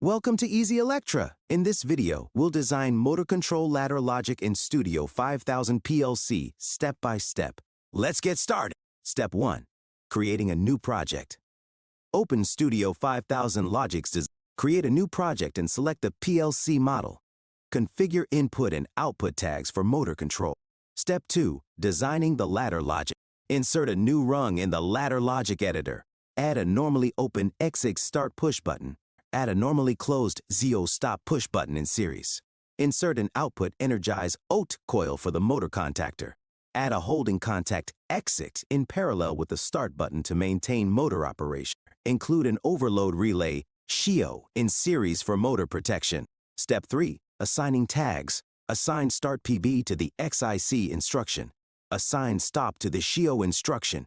Welcome to Easy Electra. In this video, we'll design motor control ladder logic in Studio 5000 PLC step by step. Let's get started. Step 1. Creating a new project. Open Studio 5000 Logic's. Create a new project and select the PLC model. Configure input and output tags for motor control. Step 2. Designing the ladder logic. Insert a new rung in the ladder logic editor. Add a normally open XX start push button. Add a normally closed ZO stop push button in series. Insert an output energize OT coil for the motor contactor. Add a holding contact X6 in parallel with the start button to maintain motor operation. Include an overload relay SHIO in series for motor protection. Step 3. Assigning tags. Assign start PB to the XIC instruction. Assign stop to the SHIO instruction.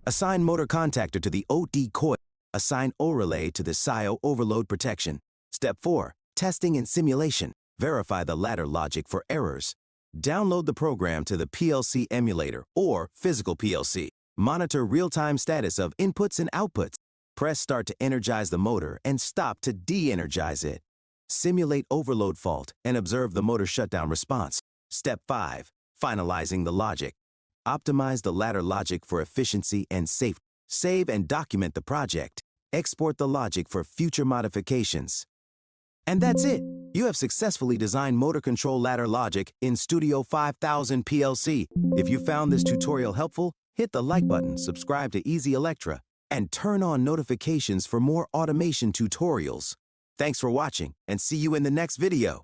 Assign motor contactor to the OD coil. Assign O relay to the SIO overload protection. Step 4. Testing and simulation. Verify the ladder logic for errors. Download the program to the PLC emulator or physical PLC. Monitor real-time status of inputs and outputs. Press start to energize the motor and stop to de-energize it. Simulate overload fault and observe the motor shutdown response. Step 5. Finalizing the logic. Optimize the ladder logic for efficiency and safety. Save and document the project. Export the logic for future modifications. And that's it. You have successfully designed motor control ladder logic in Studio 5000 PLC. If you found this tutorial helpful, hit the like button, subscribe to Easy Electra, and turn on notifications for more automation tutorials. Thanks for watching, and see you in the next video.